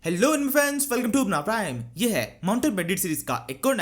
Hello friends, welcome to अपना prime. ये है माउंटेन बैंडिट सीरीज का एक और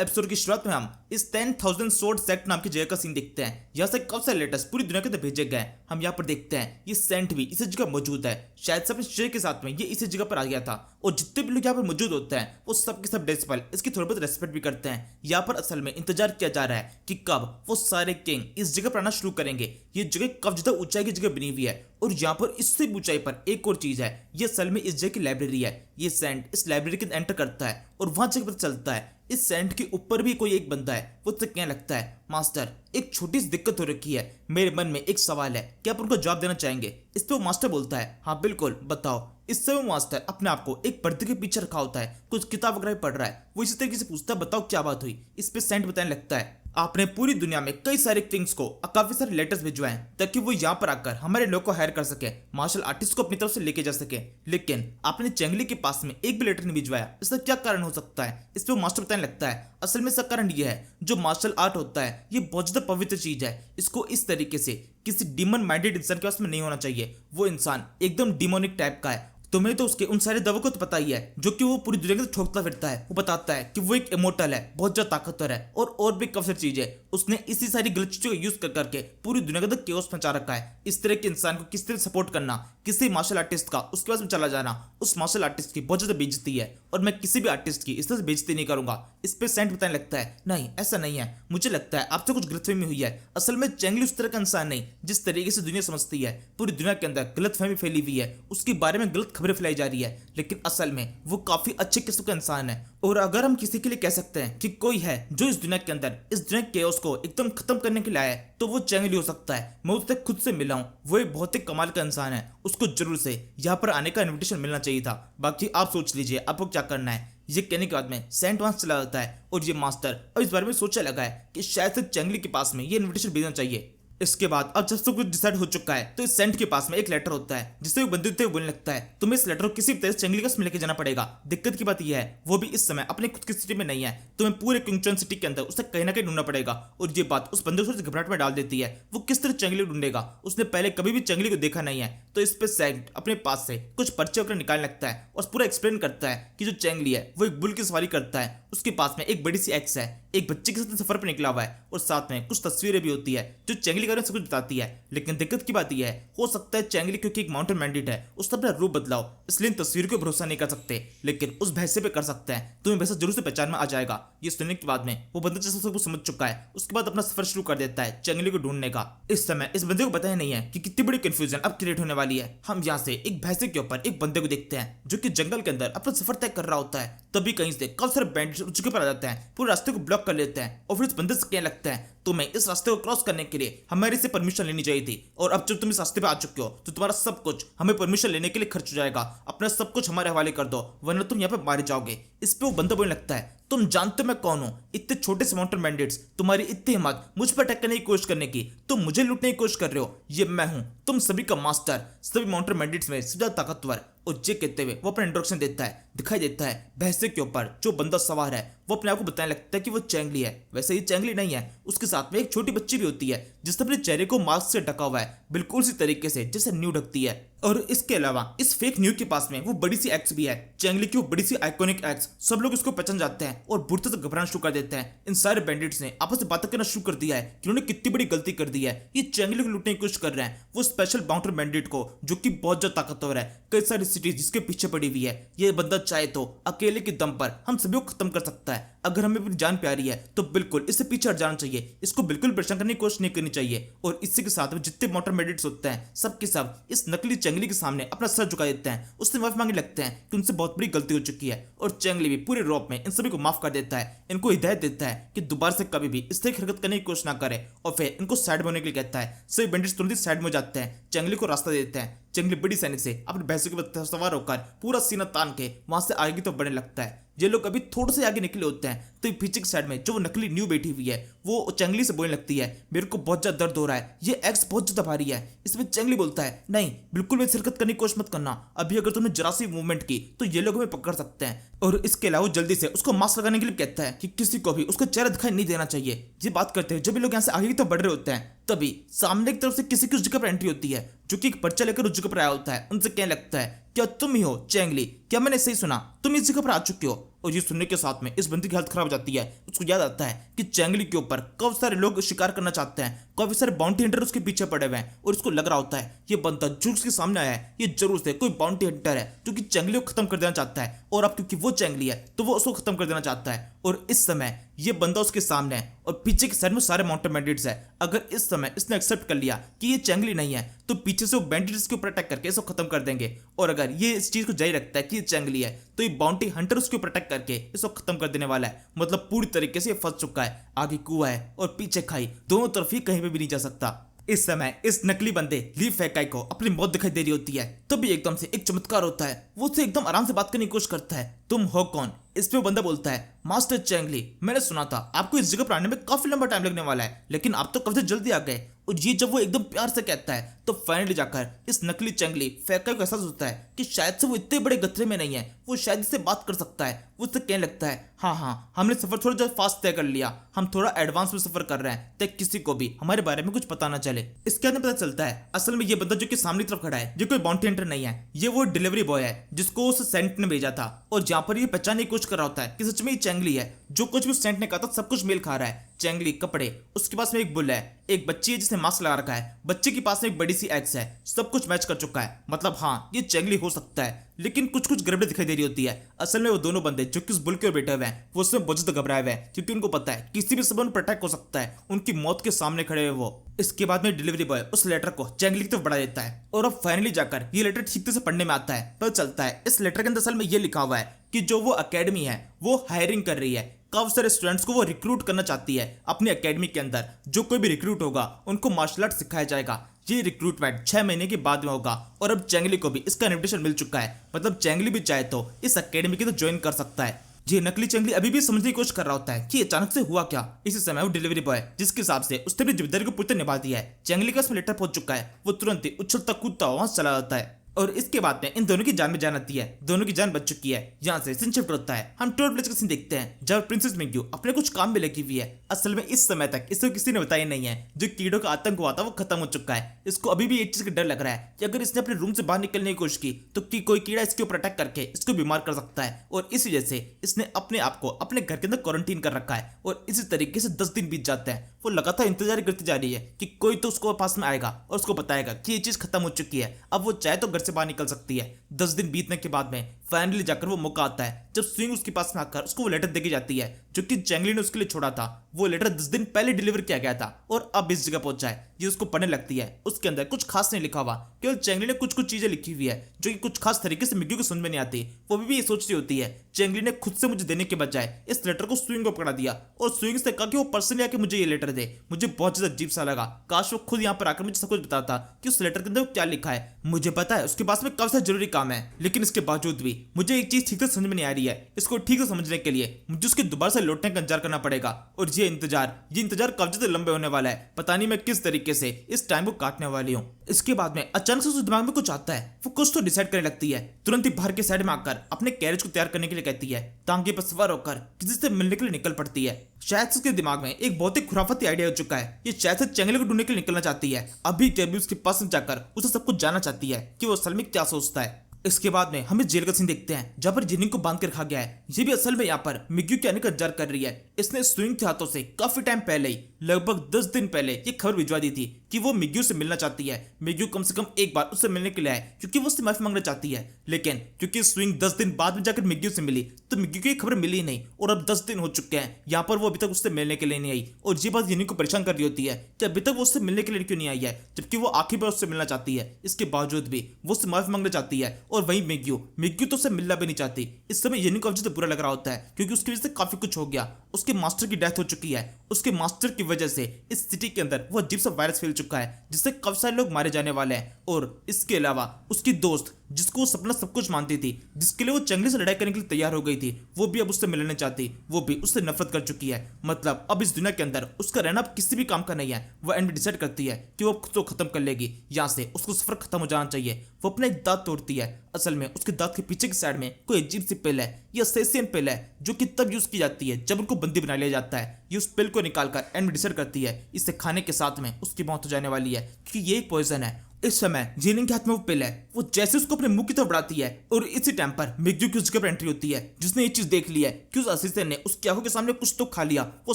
एपिसोड की शुरुआत में हम इस 10,000 सोर्ड सेक्ट नाम की जगह का सीन देखते हैं। यहाँ से कब से लेटर्स पूरी दुनिया के अंदर भेजे गए हैं। हम यहाँ पर देखते हैं ये सेंट भी इसी जगह मौजूद है। शायद से अपने शेर के साथ में ये इसी जगह पर आ गया था और जितने भी लोग यहाँ पर मौजूद होते हैं वो सब के सब डेसिबल इसकी थोड़ी बहुत रेस्पेक्ट भी करते हैं। यहाँ पर असल में इंतजार किया जा रहा है कि कब वो सारे किंग इस जगह पर आना शुरू करेंगे। ये जगह कब ज्यादा ऊंचाई की जगह बनी हुई है और यहाँ पर इससे ऊंचाई पर एक और चीज है। ये असल में इस जगह की लाइब्रेरी है। ये सेंट इस लाइब्रेरी के एंटर करता है और वहां से पता चलता है इस सेंट के ऊपर भी कोई एक बंदा है। वो उससे कहने लगता है, मास्टर एक छोटी सी दिक्कत हो रखी है, मेरे मन में एक सवाल है, क्या आप उनको जवाब देना चाहेंगे। इस पे वो मास्टर बोलता है, हाँ बिल्कुल बताओ। इस समय मास्टर अपने आप को एक पर्दे के पीछे रखा होता है, कुछ किताब वगैरह पढ़ रहा है। वो इसी तरीके से पूछता है, बताओ क्या बात हुई। इस पे सेंट बताने लगता है, आपने पूरी दुनिया में कई सारे किंग्स को काफी सारे लेटर्स भिजवाए ताकि वो यहाँ पर आकर हमारे लोग को हायर कर सके, मार्शल आर्टिस्ट को अपनी तरफ से लेके जा सके, लेकिन आपने चेंगली के पास में एक भी लेटर नहीं भिजवाया। इसका क्या कारण हो सकता है। इस पर मास्टर बताने लगता है, असल में इसका कारण ये है, जो मार्शल आर्ट होता है ये बहुत ज्यादा पवित्र चीज है। इसको इस तरीके से किसी डिमन माइंडेड इंसान के पास में नहीं होना चाहिए। वो इंसान एकदम डिमोनिक टाइप का है। तुम्हें तो उसके उन सारे दवों को तो पता ही है जो कि वो पूरी दुनिया के ठोकता फिरता है। वो बताता है कि वो एक इमोर्टल है, बहुत ज्यादा ताकतवर है और भी काफी सारी चीजें। उसने इसी सारी गलत चीजों का यूज कर करके पूरी दुनिया के अंदर केओस मचा रखा है। इस तरह के इंसान को किस तरह सपोर्ट करना, किसी मार्शल आर्टिस्ट का उसके पास में चला जाना, उस मार्शल आर्टिस्ट की बहुत ज्यादा बेइज्जती है और मैं किसी भी आर्टिस्ट की इस तरह से बेइज्जती नहीं करूंगा। इस पे सेंट बताने लगता है, नहीं ऐसा नहीं है, मुझे लगता है आपसे कुछ गलतफहमी हुई है। असल में चेंगली उस तरह का इंसान नहीं जिस तरीके से दुनिया समझती है। पूरी दुनिया के अंदर गलतफहमी फैली हुई है, उसके बारे में गलत खबरें फैलाई जा रही है, लेकिन असल में वो काफी अच्छे किस्म का इंसान है। और अगर हम किसी के लिए कह सकते हैं कि कोई है जो इस दुनिया के अंदर इस दुनिया के केओस को एकदम खत्म करने के लिए आया है, तो वो चेंगली हो सकता है। मैं उससे खुद से मिला हूं, वो एक बहुत ही कमाल का इंसान है। उसको जरूर से यहाँ पर आने का इन्विटेशन मिलना चाहिए था। बाकी आप सोच लीजिए आपको क्या करना है। ये कहने के बाद में सेंट वहां चला जाता है और ये मास्टर अब इस बारे में सोचने लगा है कि शायद से चेंगली के पास में ये इन्विटेशन भेजना चाहिए। इसके बाद अब जब सब कुछ डिसाइड हो चुका है तो इस सेंट के पास में एक लेटर होता है जिससे वो बंदूक बोलने लगता है, तुम्हें इस लेटर को किसी भी तरह से चंगली में लेके जाना पड़ेगा। दिक्कत की बात यह है वो भी इस समय अपने खुद की सिटी में नहीं है, तुम्हें पूरे किंगचन सिटी के अंदर उसे कहीं ना कहीं ढूंढना पड़ेगा। और ये बात उस बंदे को घबराहट में डाल देती है। वो किस तरह चंगली ढूंढेगा, उसने पहले कभी भी चंगली को देखा नहीं है। तो इस पे सेंट अपने पास से कुछ पर्चे वगैरह निकालने लगता है और पूरा एक्सप्लेन करता है कि जो चंगली है वो एक बुल की सवारी करता है, उसके पास में एक बड़ी सी एक्स है, एक बच्चे के साथ सफर पर निकला हुआ है और साथ में कुछ तस्वीरें भी होती है जो चेंगली के बारे में सब कुछ बताती है। लेकिन दिक्कत की बात यह है, हो सकता है चेंगली क्योंकि एक माउंटेन बैंडिट है उसने अपना रूप बदलाओ, इसलिए इन तस्वीरों को भरोसा नहीं कर सकते, लेकिन उस भैंसे पे कर सकते हैं। तुम्हें भैंसा जरूर से पहचान में आ जाएगा। ये सुनने के बाद में वो बंदा जैसा सब कुछ समझ चुका है, उसके बाद अपना सफर शुरू कर देता है चेंगली को ढूंढने का। इस समय इस बंदे को पता ही नहीं है कि कितनी बड़ी कंफ्यूजन अब क्रिएट होने वाली है। हम यहाँ से एक भैंसे के ऊपर एक बंदे को देखते हैं जो कि जंगल के अंदर अपना सफर तय कर रहा होता है। तभी कहीं से काफी सारे बैंडिट्स उस जगह पर आ जाते हैं, पूरे रास्ते को ब्लॉक कर लेते हैं और फिर इस बंदे से कहने लगता है, तुम्हें इस रास्ते को क्रॉस करने के लिए हमारे से परमिशन लेनी चाहिए थी, और अब जब तुम इस रास्ते पे आ चुके हो तो तुम्हारा सब कुछ हमें परमिशन लेने के लिए खर्च हो जाएगा। अपना सब कुछ हमारे हवाले कर दो वरना तुम यहाँ पे मारे जाओगे। इस पे वो बंदा बोलने लगता है, तुम जानते हो मैं कौन हूं, इतने छोटे से माउंटेन बैंडिट्स, तुम्हारी इतनी हिम्मत मुझ पर अटैक करने की कोशिश करने की, तुम मुझे लूटने की कोशिश कर रहे हो। ये मैं हूं तुम सभी का मास्टर, सभी माउंटेन बैंडिट्स में सबसे ज्यादा ताकतवर। और ये कहते हुए वो अपना इंट्रोडक्शन देता है। दिखाई देता है भैंसे के ऊपर जो बंदा सवार है वो अपने आप को बताने लगता है कि वो चेंगली है। वैसे ये चेंगली नहीं है, उसके साथ में एक छोटी बच्ची भी होती है जिसने अपने चेहरे को मास्क से ढका हुआ है, बिल्कुल उसी तरीके से जैसे न्यू ढकती है। और इसके अलावा इस फेक न्यू के पास में वो बड़ी सी एक्स भी है, चेंगली की वो बड़ी सी आइकॉनिक एक्स। सब लोग इसको पहचान जाते हैं और बुढ़ते से घबराना शुरू कर देते हैं। इन सारे बैंडिट्स ने आपस में बातें करना शुरू कर दिया है कि उन्होंने कितनी बड़ी गलती कर दी है। ये चेंगली को लूटने की कोशिश कर रहे हैं, वो स्पेशल माउंटेन बैंडिट को जो कि बहुत ज्यादा ताकतवर है, कई सारी सिटीज जिसके पीछे पड़ी हुई है। ये बंदा चाहे तो अकेले के दम पर हम सभी को खत्म कर सकता है। अगर हमें अपनी जान प्यारी है तो बिल्कुल इससे पीछे हट जाना चाहिए, इसको बिल्कुल परेशान करने की कोशिश नहीं करनी चाहिए। और इसी के साथ में जितने माउंटेन बैंडिट्स होते हैं सब के सब इस नकली चेंगली के सामने अपना सर झुका देते हैं, उससे माफी मांगने लगते हैं कि उनसे बहुत बड़ी गलती हो चुकी है। और चेंगली भी पूरे रौब में इन सभी को माफ कर देता है, इनको हिदायत देता है कि दोबारा से कभी भी इस तरह की हरकत करने की कोशिश ना करे, और फिर इनको साइड में होने के लिए कहता है। सभी बैंडिट्स तुरंत साइड में हो जाते हैं, चेंगली को रास्ता देते हैं। चेंगली बड़ी सैनिक से अपने भैंसों के ऊपर सवार होकर पूरा सीना तान के वहां से आगे तो बढ़ने लगता है। ये लोग अभी थोड़े से आगे निकले होते हैं तो पीछे की साइड में जो नकली न्यू बैठी हुई है वो चेंगली से बोलने लगती है, मेरे को बहुत ज्यादा दर्द हो रहा है, ये एक्स बहुत ज्यादा भारी है। इसमें चेंगली बोलता है, नहीं बिल्कुल भी हरकत करने की कोशिश मत करना, अभी अगर तुमने जरा सी मूवमेंट की तो ये लोग हमें पकड़ सकते हैं। और इसके अलावा जल्दी से उसको मास्क लगाने के लिए कहता है कि किसी को भी उसका चेहरा दिखाई नहीं देना चाहिए। ये बात करते हैं जब भी लोग यहाँ से आगे की तरफ बढ़ रहे होते हैं तभी सामने की तरफ से किसी की उस जगह पर एंट्री होती है जो कि एक पर्चा लेकर उस जगह पर आया होता है। उनसे कहने लगता है क्या तुम ही हो चैंगली, क्या मैंने सही सुना, तुम इस जगह पर आ चुके हो। और ये सुनने के साथ में इस बंदी की हालत खराब हो जाती है। उसको याद आता है कि चैंगली के ऊपर काफी सारे लोग शिकार करना चाहते हैं, काफी सारे बाउंटी हंटर उसके पीछे पड़े हुए हैं और उसको लग रहा होता है ये बंदा जो उसके सामने आया है ये जरूर से कोई बाउंटी हंटर है जो कि चैंगली को खत्म कर देना चाहता है। और अब क्योंकि वो चैंगली है तो वो उसको खत्म कर देना चाहता है। और इस समय ये बंदा उसके सामने है और पीछे के साइड में सारे माउंटेन बैंडिट्स है। अगर इस समय इसने एक्सेप्ट कर लिया कि ये चैंगली नहीं है तो पीछे से वो बैंडिट्स के ऊपर अटैक करके इसको खत्म कर देंगे। और अगर ये इस चीज को जारी रखता है कि ये चैंगली है तो ये बाउंटी हंटर उसके ऊपर अटैक करके इसको खत्म कर देने वाला है। मतलब पूरी तरीके से ये फंस चुका है। आगे कुआं है और पीछे खाई, दोनों तरफ ही कहीं पे भी नहीं जा सकता। इस समय इस नकली बंदे ली फैकाई को अपनी मौत दिखाई दे रही होती है। तभी एकदम से एक चमत्कार होता है, वो उससे एकदम आराम से बात करने की कोशिश करता है। तुम हो कौन? इस पे वो बंदा बोलता है मास्टर चैंगली, मैंने सुना था आपको इस जगह पर आने में काफी लंबा टाइम लगने वाला है लेकिन आप तो कब से जल्दी आ गए। और ये जब वो एकदम प्यार से कहता है तो फाइनली जाकर इस नकली चैंगली फैकाई को एहसास होता है कि शायद से वो इतने बड़े खतरे में नहीं है, वो शायद इससे बात कर सकता है। वो उससे कहने लगता है हाँ हमने सफर थोड़ा ज्यादा फास्ट तय कर लिया, हम थोड़ा एडवांस में सफर कर रहे हैं ताकि किसी को भी हमारे बारे में कुछ पता ना चले। इसके बाद पता चलता है असल में ये बंदा जो कि सामने तरफ खड़ा है ये कोई बाउंटी हंटर नहीं है, ये वो डिलीवरी बॉय है जिसको उस सेंट ने भेजा था। और जहां पर ये पहचानने की कोशिश कर रहा होता है कि सच में ये चैंगली है। जो कुछ भी उस सेंट ने कहा था सब कुछ मेल खा रहा है। चैंगली, कपड़े, उसके पास में एक बुल है, एक बच्ची है जिसने मास्क लगा रखा है, बच्चे के पास में एक बड़ी सी एक्स है, सब कुछ मैच कर चुका है। मतलब हाँ ये चैंगली हो सकता है लेकिन कुछ कुछ गड़बड़ी दिखाई दे रही होती है। असल में वो दोनों बंदे जो कि उस बुल के ऊपर बैठे हुए हैं वो उसमें बहुत ज्यादा घबराए हुए हैं क्योंकि उनको पता है किसी भी समय उन पर अटैक हो सकता है। उनकी मौत के सामने खड़े हुए वो। इसके बाद में डिलीवरी बॉय उस लेटर को चैंगली की तरफ बढ़ा देता है और अब फाइनली जाकर ये लेटर ठीक से पढ़ने में आता है। पता चलता है इस लेटर के अंदर असल में ये लिखा हुआ है कि जो वो एकेडमी है वो हायरिंग कर रही है, काफी सारे स्टूडेंट्स को वो रिक्रूट करना चाहती है अपनी एकेडमी के अंदर। जो कोई भी रिक्रूट होगा उनको मार्शल आर्ट सिखाया जाएगा। ये रिक्रूटमेंट 6 महीने के बाद में होगा और अब चैंगली को भी इसका इन्विटेशन मिल चुका है। मतलब चैंगली भी चाहे तो इस एकेडमी के तो ज्वाइन कर सकता है। ये नकली चैंगली अभी भी समझने की कोशिश कर रहा होता है कि अचानक से हुआ क्या। इसी समय वो डिलीवरी बॉय जिसके हिसाब से उसने भी जिम्मेदारी को पूरी निभा दिया है, चैंगली का उसमें लेटर पहुंच चुका है, वो तुरंत ही उछलता कूदता वहां चला जाता है। और इसके बाद में इन दोनों की जान में जान आती है, दोनों की जान बच चुकी है। यहाँ से सीन शिफ्ट होता है, हम टोल प्लेस का सीन देखते हैं जब प्रिंसेस मिंग्यू अपने कुछ काम में लगी हुई है। असल में इस समय तक इसको किसी ने बताया नहीं है जो कीड़ों का आतंक हुआ था वो खत्म हो चुका है। इसको अभी भी एक चीज का डर लग रहा है कि अगर इसने अपने रूम से बाहर निकलने की कोशिश की तो कोई कीड़ा इसके ऊपर अटैक करके इसको बीमार कर सकता है। और इस वजह से इसने अपने आप को अपने घर के अंदर क्वारंटीन कर रखा है। और इसी तरीके से 10 दिन बीत जाते हैं। वो लगातार इंतजार करती जा रही है कि कोई तो उसको पास में आएगा और उसको बताएगा कि ये चीज खत्म हो चुकी है, अब वो चाहे तो घर से बाहर निकल सकती है। 10 दिन बीतने के बाद में फाइनली जाकर वो मौका आता है जब स्विंग उसके पास में आकर उसको वो लेटर देके जाती है जो कि चैंगली ने उसके लिए छोड़ा था। वो लेटर 10 दिन पहले डिलीवर किया गया था और अब इस जगह पहुंचा है। ये उसको पढ़ने लगती है, उसके अंदर कुछ खास नहीं लिखा हुआ, केवल चैंगली ने कुछ कुछ चीजें लिखी हुई है जो कि कुछ खास तरीके से मिग्यू को समझ में नहीं आती। वो भी ये सोच रही होती है चैंगली ने खुद से मुझे देने के बजाय इस लेटर को स्विंग को पकड़ा दिया और स्विंग से कहा कि वो पर्सनली आके मुझे ये लेटर दे। मुझे बहुत ज्यादा अजीब सा लगा, काश वो खुद यहाँ पर आकर मुझे सब कुछ बताता कि उस लेटर के अंदर क्या लिखा है। मुझे पता है उसके पास में काफी सारे जरूरी काम है लेकिन इसके बावजूद भी मुझे एक चीज ठीक से समझ में नहीं आ रही है। इसको ठीक से समझने के लिए मुझे उसके दोबारा से लौटने का इंतजार करना पड़ेगा और ये इंतजार काफी ज्यादा लंबे होने वाला है। पता नहीं मैं किस तरीके से इस टाइम को काटने वाली हूँ। इसके बाद में अचानक से उसके दिमाग में कुछ आता है, वो कुछ तो डिसाइड करने लगती है। तुरंत ही बाहर के साइड में आकर अपने कैरेज को तैयार करने के लिए कहती है, टांगे पर सवार होकर किसी से मिलने के लिए निकल पड़ती है। शायद से उसके दिमाग में एक बहुत ही खुराफाती आइडिया हो चुका है। ये शायद से चैंगली को ढूंढने के लिए निकलना चाहती है। अभी के अभी उसके पास में जाकर उसे सब कुछ जानना चाहती है कि वो असल में क्या सोचता है। इसके बाद में हमें जेल का सीन देखते हैं जहां पर जिनिंग को बांध कर रखा गया है। ये भी असल में यहाँ पर मिग्यू के आने का इंतजार कर रही है। इसने स्विंग के हाथों से काफी टाइम पहले ही, लगभग 10 दिन पहले ये खबर भिजवा दी थी कि वो मिग्यू से मिलना चाहती है। मिग्यू कम से कम एक बार उससे मिलने के लिए आए क्योंकि वो उससे माफी मांगना चाहती है। लेकिन क्योंकि स्विंग 10 दिन बाद में जाकर मिग्यू से मिली तो मिग्यू की खबर मिली नहीं और अब 10 दिन हो चुके हैं। यहाँ पर वो अभी तक उससे मिलने के लिए नहीं आई और ये बात जिनिंग को परेशान कर रही होती है कि अभी तक वो उससे मिलने के लिए क्यों नहीं आई है, जबकि वो आखिरी बार उससे मिलना चाहती है। इसके बावजूद भी वो उससे माफी मांगना चाहती है। और वही मिग्यू तो उससे मिलना भी नहीं चाहती। इस समय जिनिंग को अब बुरा लग रहा होता है क्योंकि उसकी वजह से काफी कुछ हो गया। उसके मास्टर की डेथ हो चुकी है। उसके मास्टर की वजह से इस सिटी के अंदर वो अजीब सा वायरस फैल चुका है जिससे काफी सारे लोग मारे जाने वाले हैं। और इसके अलावा उसकी दोस्त जिसको वो सपना सब कुछ मानती थी, जिसके लिए वो चंगली से लड़ाई करने के लिए तैयार हो गई थी, वो भी अब उससे मिलने चाहती, वो भी उससे नफरत कर चुकी है। मतलब अब इस दुनिया के अंदर उसका रहना अब किसी भी काम का नहीं है। वो एंड में डिसाइड करती है कि वो खुद को खत्म कर लेगी, यहाँ से उसको सफर खत्म हो जाना चाहिए। वो अपना एक दांत तोड़ती है। असल में उसके दांत के पीछे की साइड में कोई अजीब सी पिल है, यह सेसियन पिल है, जो कि तब यूज की जाती है जब उनको बंदी बना लिया जाता है। ये उस पिल को निकालकर एंड में डिसाइड करती है इसे खाने के साथ में उसकी मौत हो जाने वाली है, क्योंकि ये एक पॉइजन है। इस समय जीनिंग के हाथ में वो पिल है, वो जैसे उसको अपने मुंह की तरफ बढ़ाती है और इसी टाइम पर मिग्यू की उसके पर एंट्री होती है, जिसने ये चीज देख ली है कि उस असिस्टेंट ने उसकी आंखों के सामने कुछ तो खा लिया। वो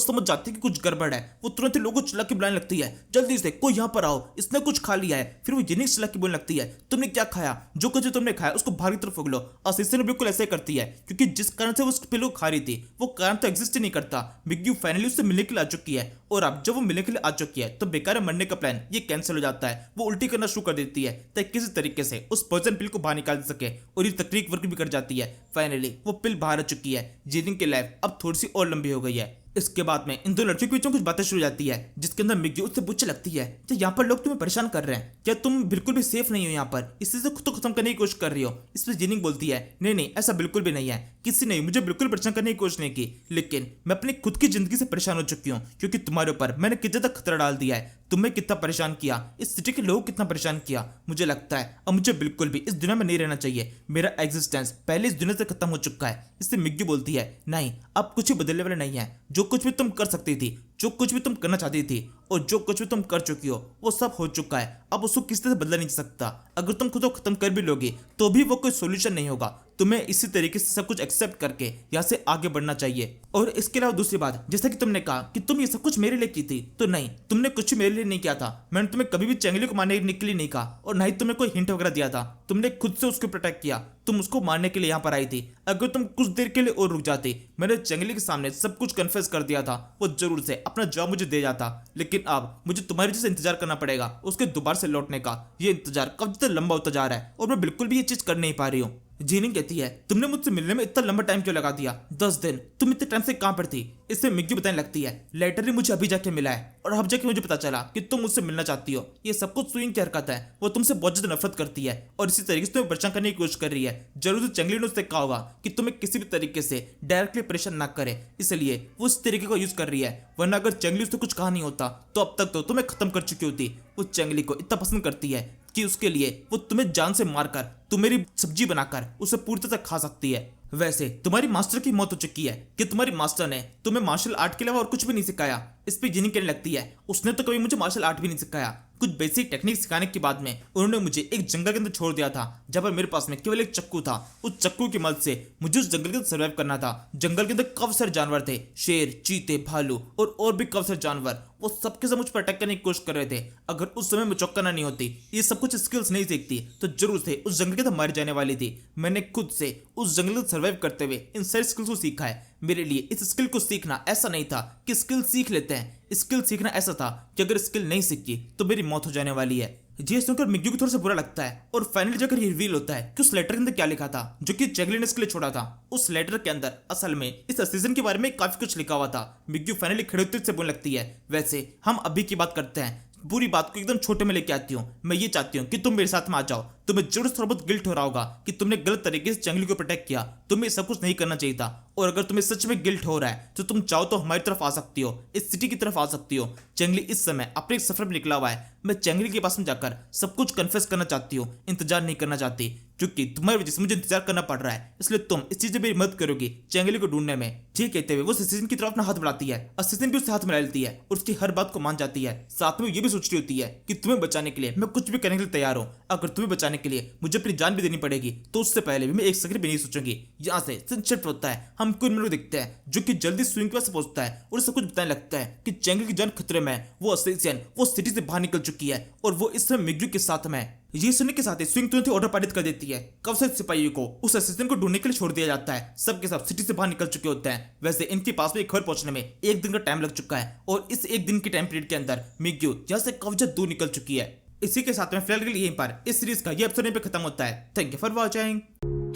समझ जाती है कि कुछ गड़बड़ है। वो तुरंत ही लोगों को चिल्ला के बुलाने लगती है, जल्दी से कोई यहाँ पर आओ, इसने कुछ खा लिया है। फिर वो जीनिंग चिल्ला के बोलने लगती है, तुमने क्या खाया? जो कुछ तुमने खाया उसको बाहर की तरफ उगलो। असिस्टेंट बिल्कुल ऐसे करती है, क्योंकि जिस कारण से वो उस पिल को खा रही थी वो कारण तो एग्जिस्ट ही नहीं करता। मिग्यू फाइनली उससे मिलने के लिए आ चुकी है, और अब जब वो मिलने के लिए आ चुकी है तो बेकार मरने का प्लान ये कैंसिल हो जाता है। वो उल्टी करना शुरू कर देती है ताकि किसी तरीके से उस पॉइजन पिल को बाहर निकाल सके, और ये तकनीक वर्क भी कर जाती है। फाइनली वो पिल बाहर आ चुकी है। जीनिंग की लाइफ अब थोड़ी सी और लंबी हो गई है। इसके बाद में इन दो लड़कियों के बीच में कुछ बातें शुरू हो जाती है, जिसके अंदर मिग्यू उससे पूछने लगती है, क्या यहाँ पर लोग तुम्हें परेशान कर रहे हैं? क्या तुम बिल्कुल भी सेफ नहीं हो यहाँ पर, इसी से खुद को खत्म करने की कोशिश कर रही हो? इस पर जीनिंग बोलती है, नहीं नहीं, ऐसा बिल्कुल भी नहीं है, किसी ने मुझे बिल्कुल परेशान करने की कोशिश नहीं की, लेकिन मैं अपनी खुद की जिंदगी से परेशान हो चुकी हूँ, क्योंकि तुम्हारे ऊपर मैंने कितने तक खतरा डाल दिया है। तुम्हें कितना परेशान किया, इस सिटी के लोग कितना परेशान किया। मुझे लगता है अब मुझे बिल्कुल भी इस दुनिया में नहीं रहना चाहिए। मेरा एग्जिस्टेंस पहले इस दुनिया से खत्म हो चुका है। इससे मिग्यू बोलती है, नहीं, अब कुछ भी बदलने वाला नहीं है। जो कुछ भी तुम कर सकती थी, जो कुछ भी तुम करना चाहती थी, और जो कुछ भी तुम कर चुकी हो, वो सब हो चुका है। अब उसको किसी तरह से बदला नहीं जा सकता। अगर तुम खुद को खत्म कर भी लोगे तो भी वो कोई सोल्यूशन नहीं होगा। तुम्हें इसी तरीके से सब कुछ एक्सेप्ट करके यहाँ से आगे बढ़ना चाहिए। और इसके अलावा दूसरी बात, जैसा कि तुमने कहा कि तुम ये सब कुछ मेरे लिए की थी, तो नहीं, तुमने कुछ मेरे लिए नहीं किया था। मैंने तुम्हें कभी भी चंगली को मारने के लिए नहीं कहा, और ना ही तुम्हें कोई हिंट वगैरह दिया था। तुमने खुद से उसको प्रोटेक्ट किया। तुम उसको मारने के लिए यहाँ पर आई थी। अगर तुम कुछ देर के लिए और रुक जाती, मैंने चंगली के सामने सब कुछ कन्फेस कर दिया था, वो जरूर से अपना जॉब मुझे दे जाता। लेकिन अब मुझे तुम्हारी वजह से इंतजार करना पड़ेगा उसके दोबारा से लौटने का। ये इंतजार कब तक लंबा होता जा रहा है, और मैं बिल्कुल भी ये चीज कर नहीं पा रही हूँ। जीनिंग कहती है, तुमने मुझसे मिलने में इतना लंबा टाइम क्यों लगा दिया? 10 दिन। तुम इतने टाइम से कहां पर थी? इससे मिग्यू बताने लगती है, लेटर ही मुझे अभी जाके मिला है, और अब जाके मुझे पता चला कि तुम मुझसे मिलना चाहती हो। ये सब कुछ स्विंग की हरकत है। वो तुमसे बहुत ज्यादा नफरत करती है, और इसी तरीके से तुम्हें परेशान करने की कोशिश कर रही है। जरूर से चंगली ने उससे कहा होगा कि तुम्हें किसी भी तरीके से डायरेक्टली परेशान ना करे, इसलिए वो इस तरीके को यूज कर रही है। वरना अगर चंगली उससे कुछ कहा नहीं होता तो अब तक तो तुम्हें खत्म कर चुकी होती। वो चंगली को इतना पसंद करती है कि उसके लिए वो तुम्हें जान से मारकर तुम्हारी सब्जी बनाकर उसे पूरी तरह खा सकती है। वैसे तुम्हारी मास्टर की मौत हो चुकी है कि तुम्हारी मास्टर ने तुम्हें मार्शल आर्ट के अलावा और कुछ भी नहीं सिखाया। इस पे जीनिंग कहने लगती है, उसने तो कभी मुझे मार्शल आर्ट भी नहीं सिखाया। कुछ बेसिक टेक्निक सिखाने के बाद में उन्होंने मुझे एक जंगल के अंदर छोड़ दिया था, जहां पर मेरे पास में केवल एक चक्कू था। उस चक्कू की मदद से मुझे उस जंगल के अंदर सर्वाइव करना था। जंगल के अंदर काफी सारे जानवर थे, शेर, चीते, भालू और भी काफी सारे जानवर। वो सबके सब मुझ पर अटैक करने की कोशिश कर रहे थे। अगर उस समय मैं चौकन्ना नहीं होती, ये सब कुछ स्किल्स नहीं सीखती, तो जरूर से उस जंगल के अंदर मारी जाने वाली थी। मैंने खुद से उस जंगल को सर्वाइव करते हुए इन सारी स्किल्स को सीखा है। मेरे लिए इस स्किल को सीखना ऐसा नहीं था कि स्किल सीख लेते हैं। स्किल सीखना ऐसा था कि अगर स्किल नहीं सीखी तो मेरी मौत हो जाने वाली है। ये सुनकर मिग्यू को थोड़ा सा बुरा लगता है, और फाइनली जाकर ये रिवील होता है कि उस लेटर के अंदर क्या लिखा था, जो कि चंगली ने इसके लिए छोड़ा था। उस लेटर के अंदर असल में इस सीजन के बारे में काफी कुछ लिखा हुआ था। मिग्यू फाइनली खड़े होते से बोलने लगती है, वैसे हम अभी की बात करते हैं, पूरी बात को एकदम छोटे में लेके आती हूँ। मैं ये चाहती हूँ कि तुम मेरे साथ में आ जाओ। तुम्हें जरूर थोड़ा बहुत गिल्ट हो रहा होगा कि तुमने गलत तरीके से चंगली को प्रोटेक्ट किया। तुम्हें सब कुछ नहीं करना चाहिए था, और अगर तुम्हें सच में गिल्ट हो रहा है तो तुम चाहो तो हमारी तरफ आ सकती हो, इस सिटी की तरफ आ सकती हो। चंगली इस समय अपने सफर में निकला हुआ है। मैं चंगली के पास में जाकर सब कुछ कन्फेस करना चाहती हूँ, इंतजार नहीं करना चाहती, क्योंकि तुम्हारी वजह से मुझे इंतजार करना पड़ रहा है। इसलिए तुम इस चीज में मेरी मदद करोगी चंगली को ढूंढने में। ये कहते हुए वो असिस्टेंट की तरफ अपना हाथ बढ़ाती है। असिस्टेंट भी उससे हाथ मिला लेती है और उसकी हर बात को मान जाती है। साथ में ये भी सोच रही होती है कि तुम्हें बचाने के लिए मैं कुछ भी करने के लिए तैयार हूँ। अगर तुम्हें बचाने के लिए मुझे अपनी जान भी देनी पड़ेगी तो उससे पहले भी मैं एक सेकंड भी नहीं सोचूंगी। यहाँ से सनसेट होता है। हम कुछ को दिखते हैं जो कि जल्दी स्विंग के पास पहुंचता है और सब कुछ बताने लगता है कि चंगली की जान खतरे में है। वो असिस्टेंट वो सिटी से बाहर निकल चुकी है और वो इस समय मिग्यू के साथ में है। ये सुनने के साथ ही स्विंग तुरंत ही ऑर्डर पारित कर देती है। कवसाई सिपाहियों को उस असिस्टेंट को ढूंढने के लिए छोड़ दिया जाता है। सबके सब सिटी से बाहर निकल चुके होते हैं। वैसे इनके पास में एक खबर पहुंचने में एक दिन का टाइम लग चुका है और इस एक दिन के टाइम पीरियड के अंदर मिग्यू यहाँ से काफी दूर निकल चुकी है। इसी के साथ में फिलहाल के लिए यहीं पर इस सीरीज का ये एपिसोड पे खत्म होता है। Thank you for watching.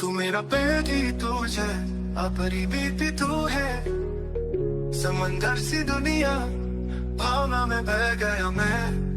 तू मेरा बेटी तुझे अपनी बीती तू है, समंदर सी दुनिया भावना में बह गया मैं।